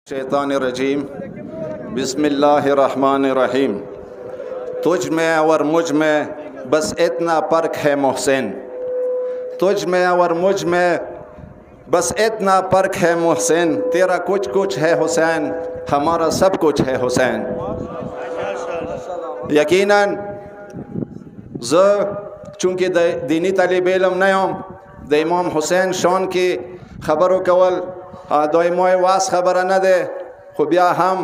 शैतान रजीम बिस्मिल्लाहिर्रहमानिर्रहीम। तुझ में और मुझ में बस इतना फ़र्क है मोहसिन, तुझ में और मुझ में बस इतना फ़र्क है मोहसिन। तेरा कुछ कुछ है हुसैन, हमारा सब कुछ है हुसैन। यकीनन चूँकि दीनी तालिब इल्म नहीं हम द इमाम हुसैन शान की खबरों कवल दोई मोय वास खबर न दे खुबिया हम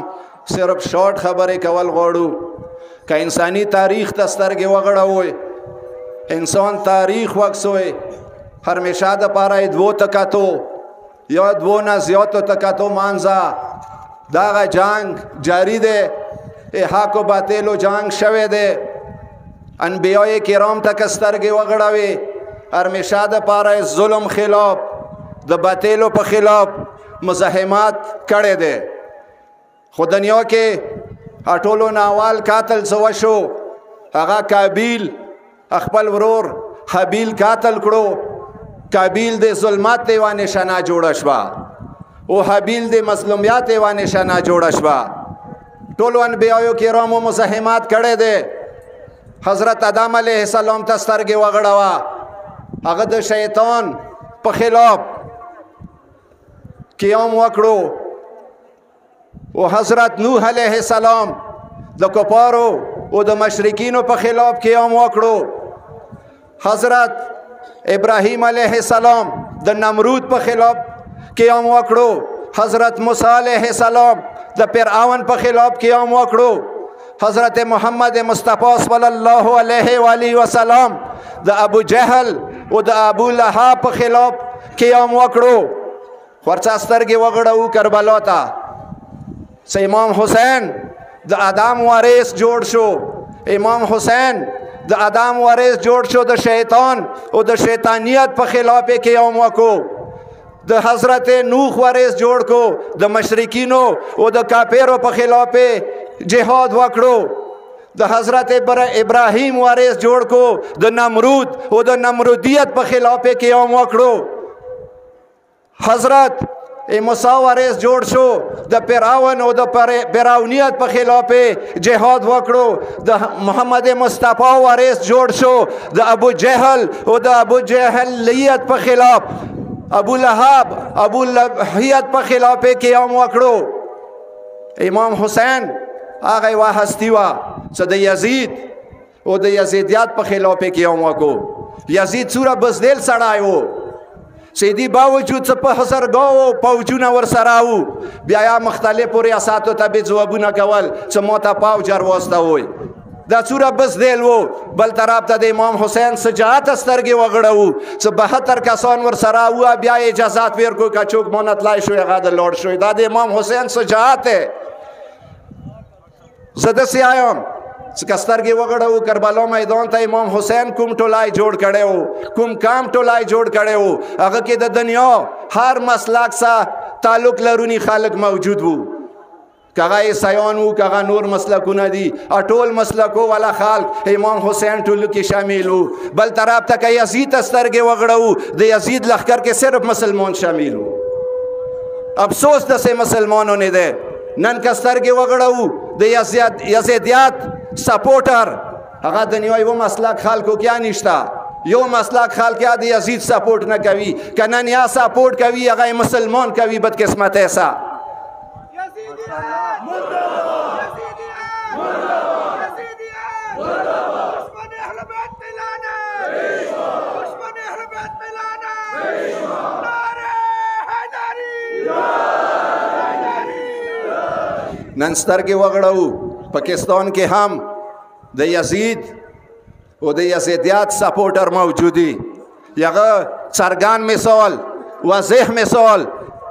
सिर्फ शॉर्ट खबर कवल गोड़ू का इंसानी तारीख तस्तर के वगड़ा हुए इंसान तारीख वक्स हुए हमेशा द पारा दो तका तो या दो न ज्यादा तका तो मानजा दागा जांग जारी दे ए हाको बातेलो जांग शवे दे अनबिया किराम तक स्तर के वगड़ा हुए हमेशा द पारा जुल्म खिलाफ द बातेलो पर खिलाफ मज़ाहमात करे दे। खुदनियों के अटोलो नावाल कातल सवशो अगा काबिल अखबल वरोर हबील कातल करो काबिल दे जुल्मात वा निशाना जोड़शवा ओ हबील दे मजलूमियात वा निशाना जोड़शवा टोलो अनबिया किराम मज़ाहमात करे दे। हज़रत आदम अलैहिस्सलाम तस्तर के वगड़वा अगद शैतान पर खिलाफ क़याम वकड़ो वो हज़रत नूह अलैहिस्सलाम द कुफारो वो द मशरिकीनों पर खिलाफ क़याम वकड़ो। हज़रत इब्राहीम अलैहिस्सलाम द नमरूद पर खिलाफ क़याम वकड़ो। हज़रत मूसा अलैहिस्सलाम द फिरऔन पर खिलाफ क़याम वकड़ो। हज़रत मोहम्मद मुस्तफ़ा सल्लल्लाहु अलैहि वसल्लम द अबू जहल वो द अबू लहाब पर खिलाफ क़याम वकड़ो। वर्चास्तर के वगड़ू करबला था से इमाम हुसैन द आदम वारिस जोड़ शो इमाम हुसैन द आदम वारिस जोड़ शो द शैतान और द शैतानियत पर खिलाफ क़याम वको द हज़रत नूह वारिस जोड़ को द मशरिकीनों और द काफिरों पर खिलाफ जिहाद वकड़ो द हज़रत इब्राहीम वारिस जोड़ को द नमरूद और द नमरूदियत पर खिलाफ क़याम वकड़ो। हज़रत मूसा वारिस जोड़ शो द फिरऔन और द फिरौनियत पर खिलाफ जिहाद वकड़ो द मोहम्मद मुस्तफ़ा वारिस जोड़ शो द अबू जहल और द अबू जहलियत पर खिलाफ अबू लहाब अबू लहियत पर खिलाफ क़याम वकड़ो। इमाम हुसैन आ गए वाह हस्तीवा सद यजीद और द यजीदियत पर खिलाफ क़याम वको यजीद सूरा बजदेल सड़ाए वो सीधी बावजूद सब हसर गो पौचूना वर सराऊ ब्याया मुख्तलिफ रियासत तबे जवाबुना कवल समोता पाव जर वास्ता होय दा सूरा बस देल वो बल तरफ तद इमाम हुसैन सजात अस्तर के वगड़ऊ स 72 का सोन वर सराऊ ब्या इजाजत वेर को का चौक मोनत लाई शो गाद लॉर्ड शो दा इमाम हुसैन सजात है सदस्य आयम कस्तर के वगड़ू करबला मैदान था इमाम हुसैन कुम टोलाई जोड़ कड़े हो कुम काम टोलाई जोड़ कड़े हो अगर के दुनिया हर मसलाक सा ताल्लुक लरूनी खालक मौजूद हो कगा ईसायान हो कगा नूर मसलक नदी अटोल मसलको वाला खाल इमाम हुसैन टुल्लू की शामिल हो बल तरफ तक यजीद अस्तर के वगड़ू द यजीद लश्कर के सिर्फ मुसलमान शामिल हो अफसोस दसे मुसलमानों ने दे नन कस्तर के वगड़ू द यजीदियत सपोर्टर अगर दुनिया वो मसला खाल को क्या निश्ता यो मसला खाल क्या द यजीद सपोर्ट न कवी कनन या सपोर्ट कवी अगर मुसलमान कवी बदकिस्मत ऐसा नंस्तर के वगड़ू पाकिस्तान के हम द यजीद व द यजीदियत सपोर्टर मौजूदी यगा सरगान मिसाल वज़ेह मिसाल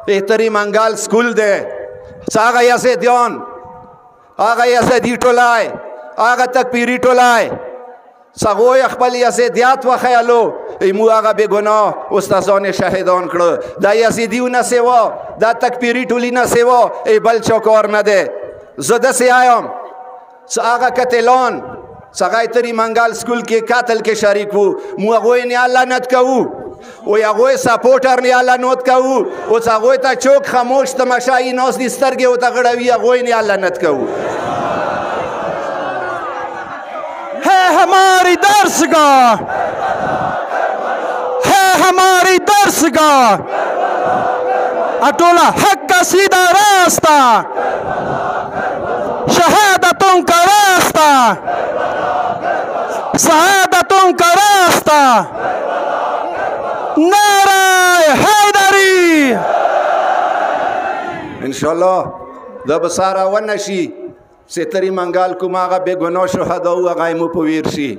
बेहतरी मंगाल स्कूल दे सागा यजीदियान आगा यजीदी टोलाए आगा तकबीरी टोलाए सगो अखबल यजीदियत व ख्यालो इमु आगा बेगुनाह उस्ताज़ान शहीदान करो दा यजीदी न सेवा दा तकबीरी टोली न सेवा ए बल चौकोर न दे ज़द से आयम सागा कतलान सगाई तरी मंगाल स्कूल के कातल के शरीक हो मुआगोई ने अल्लाह नत कहू وی هغوی سپورټر نه لعنت کوو اوس هغوی ته چوک خاموش تماشایي ناست دي سترګې ورته غړوي هغوی نه لعنت کوو ہے ہماری درسگاہ ہے ہماری درسگاہ اٹولا حق کا سیدھا راستہ شہادتوں کا راستہ سعادتوں کا راستہ نعرہ حیدری انشاءالله دا بسارا ونشي ستری منگال کوم هغه بے گناه شهدا او هغه مو پویر شي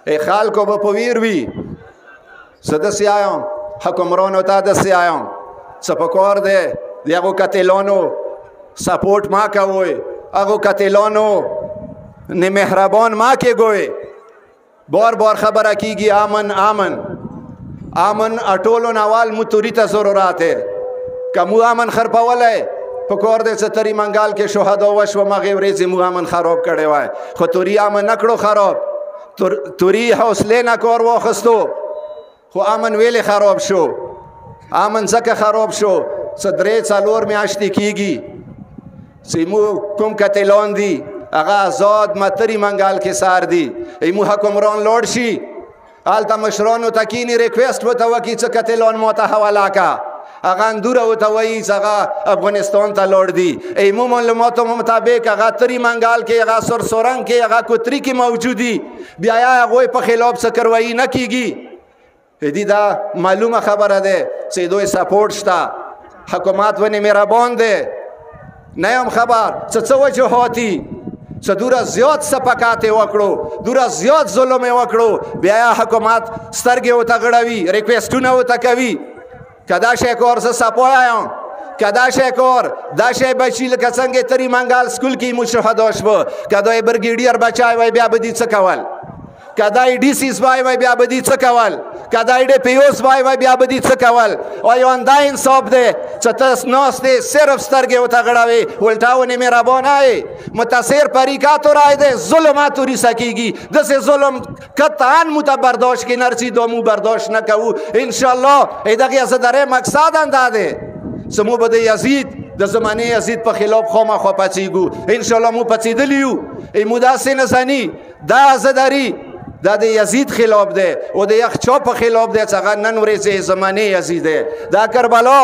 ای خلکو به پویر وي سدسي آیم حکمرانو ته دسي آیم سپکور دی هغو قتلانو سپورټ ما کوئ هغو قتلانو نه مهربان ما کېږئ بار بار خبره کیږي امن امن امن اټولو نوال مو توري ته ضرورت ہے که مو امن خرپولی پکور دی ستری منگال کې شهدا وشوه مغې ورځې مو امن خراب کړی وای خو توري امن نه کړو خراب توري حوصلې نه کار واخیستو خو امن ویلې خراب شو امن ځکه خراب شو څه درې څلور میاشتې کېږي چې مو کوم قتلان دي هغه آزاد متری منگال کې سار دي مو حکمران لوړ شي هلته مشرانو ته کینی ریکویسټ ورته وکړي څه قتلان ما ته حواله که هغه اندوره ورته وایي چې هغه افغانستان ته لاړ دي ایمو معلوماتو مطابق هغه تری منگال کې هغه سرسورنګ کې هغه کوتري کې موجود دي بیا یې هغوی په خلاف څه کاروایي نه کېږي دي دا معلومه خبره ده چې دوی سپورټ شته حکومت ونې مهربان دی نه یم خبر څه وجوهاتي څه دوره زیات سپکاتې وکړو دوره زیات ظلم یې وکړو بیا یې حکومت سترګې ورته غړوي ریکویسټونه ورته کوي که دا شی کار زه سپایم که دا شی کار دا شی بچي لکه څنګه تری منگال سکول کې مو شهدا شوه که دا یې برګیډیر بچی وای بیا به دې څه کول که دا یې ډي سیس وای بیا به دې څه کول که دا یې ډي پي اوس وای بیا به دې څه کول آیا دا انصاف دی چې ته ناست دی صرف سترګې ورته غړوې الټا ونې مهربانه یې متاثر پریکاتو رای دی ظلماتو ریسه کېږي داسې ظلم قطعا مو ته برداشت کې نه رسي دا مو برداشت نه کوو انشاءالله دغې زه درې مقصد هم دا دی چې مو به د یزید د زمانې یزید په خلاف خامخا پڅېږو انشاءالله مو پڅېدلي یو مو داسې نه ځاني دا ازاداري دا د یزید خلاف دی او د یخچا په خلاف دی چې هغه نن ورځې زمانې یزید دی دا کربلا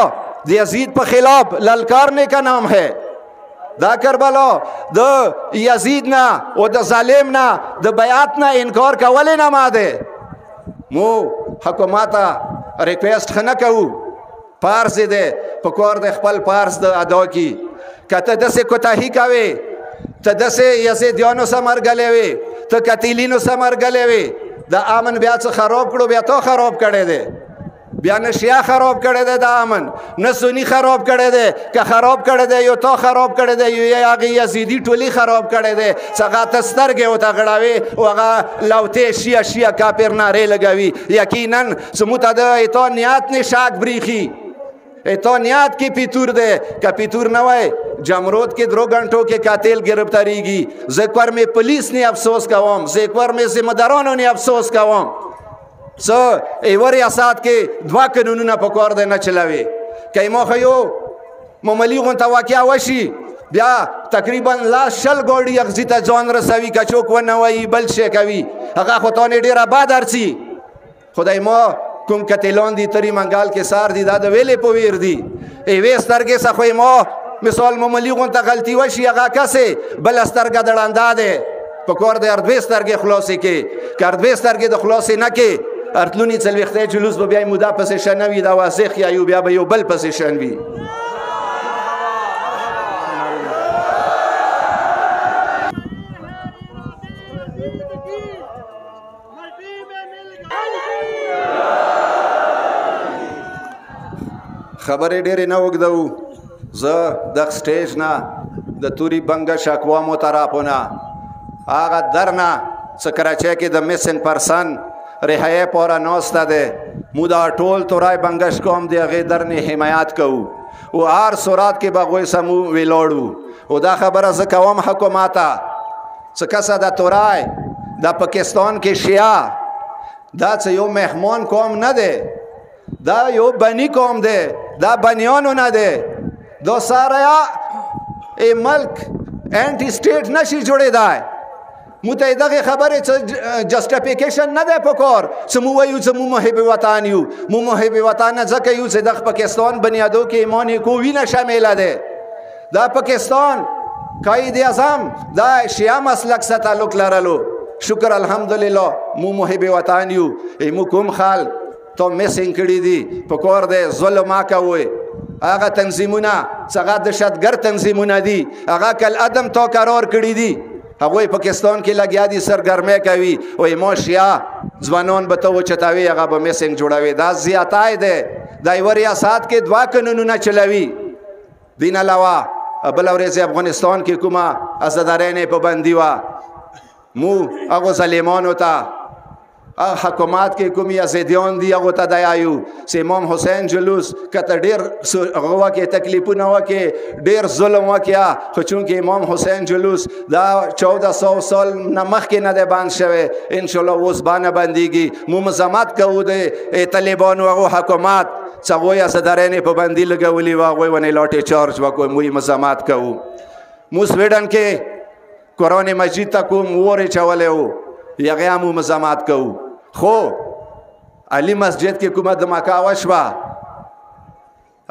د یزید په خلاف للکار نه کا نام ہے دا کربلا د یزید نه او د ظالم نه د بیعت نه انکار کولې نه ماده مو حکومت ریکویسټ نه کوو پارس دی په کار د خپل پارس د ادا کی کته دسه کوتاهی کوي ته دسه یزیدیانو سره مرګلې وي ته قتیلینو سره مرګلې وي د امن بیا څه خراب کړو بیا تو خراب کړي دي بیا نه شیا خراب کړي دي د امن نه سنی خراب کړي دي که خراب کړي دي یو تو خراب کړي دي یو هغه یزیدی ټولی خراب کړي دي څنګه تسترګه وته غړاوي او هغه لوته شیا کافر ناره لګوي یقینا سموته د ایتانیات نشاک بریخي ایتانیات کی پیتور دے کہ پیتور نہ وائے جمرود کے 2 گھنٹوں کے قاتل گرفتاری کی زیکور میں پولیس نے افسوس کاوام زیکور میں ذمہ دارانوں نے افسوس کاوام سو ایور ریاست کے 2 قانونونه پکور دے نہ چلاوے کئی موخیو مملیغون تا واقعہ وشی بیا تقریبا لا شل گوڑی اغزی تا جان رسوی کچوک ونوائی بل شیکوی اگا خطانی دیر آباد ارسی خدای ما کوم قتلان دي تری منگال کې سار دي دا د ویلې په ویر دي وې سترګې څخه ما مثال مملیغون ته غلطي وشي هغه کسه بل سترګه دړاندا ده په کور د اردوي سترګې خلاصې کې کاردوي سترګې د خلاصې نه کې ارتلونی څلويخته جلوس به بیا مودا پسې شنوي دا واضح یا یو بیا به یو بل پسې شنوي خبرې ډېرې نه وګدو زه د سټیج نه د توري بنګش اقوامو طرفونه هغه درنه څه کراچۍ کې د میسنګ پرسن رهایي پوره ناسته ده مو دا ټول تورای بنګش قوم دی هغې درنې حمایت کوو او هر صورت کې به هغوی سمو ولاړو او دا خبره زه کوم حکومت ته څه کسه د تورای د پاکستان کې شیعه دا څه یو مهمان قوم نه دی دا یو بنی قوم دی، دا بنیانو نه دی. دا ساره ای ملک اینٹی سٹیٹ نشي جوړېدای. مو ته دغه خبرې جسټیفیکیشن نه دی پکار چې مو وایو چې مو محب وطن یو. مو محب وطن نه ځکه یو چې د پاکستان بنیادو کې ایمان کو وینه شامله ده. دا پاکستان قائد اعظم دا شیعه مسلک سره تعلق لرلو. شکر الحمدلله مو محب وطن یو. مو کوم خال تو میسنګ کړی دي پکار دی ظلم ما کوي. هغه تنظیمونه څنګه دهشتګرد تنظیمونه دي هغه کل ادم تو قرار کړی دي. هغه پاکستان کې لګیا دي سرګرمه کوي او ما شیا ځوانان به تو چتاوي هغه به میسنګ جوړوي. دا زیاتای ده. دا یو ریاست کې دوا قانونونه چلوي. دین علاوه بل ورځ افغانستان کې کومه ازادارانه پابندي وا مو هغه ظالمانو ته حکومت کې کومي ازیدیان دی هغه ته دایو. چې امام حسین جلوس کته ډیر هغه کې تکلیفونه وکي ډیر ظلم وکیا خو چونکه امام حسین جلوس دا 1400 سال نه مخکې نه دی باندې شوی ان شاء الله اوس باندې باندېږي. مو مزامات کوو د طالبانو هغه حکومت څنګه یا صدرانه پابندي لګولې واغوي ونه لاټي چارج وکوي مو مزامات کوو. مو سویډن کې قرآن مجید ته کوم وره چولې وو یغه مو مزامات کوو. خو علی مسجد کې کومه دماکا وشوه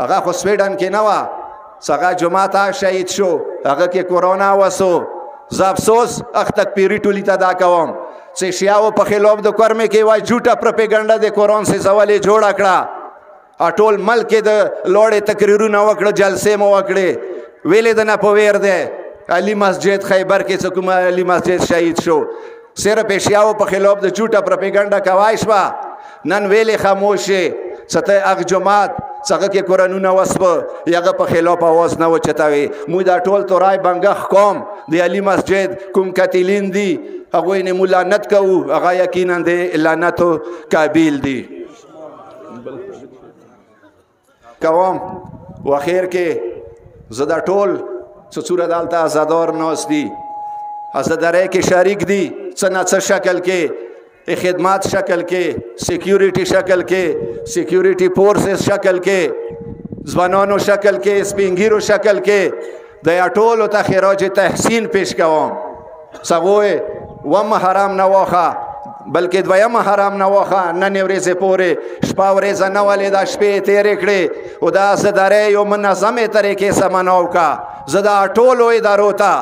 هغه خو سویډن کې نه وه څنګه جمعه شهید شو هغه کې کورونا وسو. زه افسوس اخ تکفیري ټولي ته دا کوم چې شیعو په خلاف د کرمه کې وای جھوټه پروپاګاندا د قرآن سے زوالې جوړ کړه. ټول ملک کې د لوړې تقریرونه وکړه جلسې مو وکړې ویلې د نه په ویر دی. علی مسجد خیبر کې څوک علی مسجد شهید شو صرف شیعو په خلاف د جھوټه پروپاګاندا کوای شوه. نن ویلې خاموشه سته اغ جماعت څنګه کې قرآنونه وسبه یغه په خلاف आवाज نه وچتاوي. مو دا ټول تورای بنګخ قوم د علی مسجد کوم قتلین دي هغه نه مولانت کوو هغه یقینا د لعنتو قابل دي. کوم واخیر کې زدا ټول څوره دالته آزادار ناس دي آزاداره کې شریک دي څنګه شکل کې خدمات شکل کې سکیورټي شکل کې سکیورټي فورسز شکل کې ځوانانو شکل کې سپینګیرو شکل کې د ټولو ته خراج تحسین پیش کوم. سغوي و حرام نه واخه بلکې دویم حرام نه واخه نن ورځې پورې شپه ورځ نه ولې دا شپې تیرې کړې او دا زدارې یو منظمه طریقې سمناو کا. زدا ټولو ادارو ته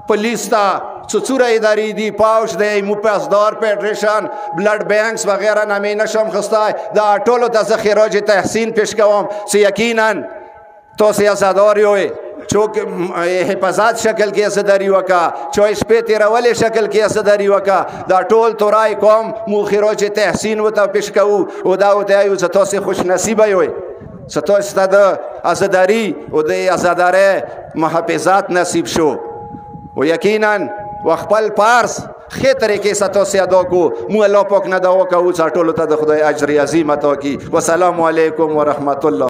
پولیس ته څوره ادارې دي پاوش دی موپاسدار فدریشن بلډ بانکس وغیرہ نامې نشم خستای دا ټولو ته خراج تحسین پیش کوم چې یقینا تو سیاستدار یوئ چوک حفاظت شکل کې اسداري وکا چويس په تیرولې شکل کې اسداري وکا دا ټول تورای قوم مو خراج تحسین وته پیش کوو او دا وته یو تاسو خوش نصیب یوئ ستاسو ستاد ازاداری او د ازاداره محافظات نصیب شو و یقینا وخپل پارس خې طریقې ستاسو ادا کو مو الله پاک نه دا وکاو ټول ته د خدای اجر عظیم عطا کی. والسلام علیکم ورحمت الله.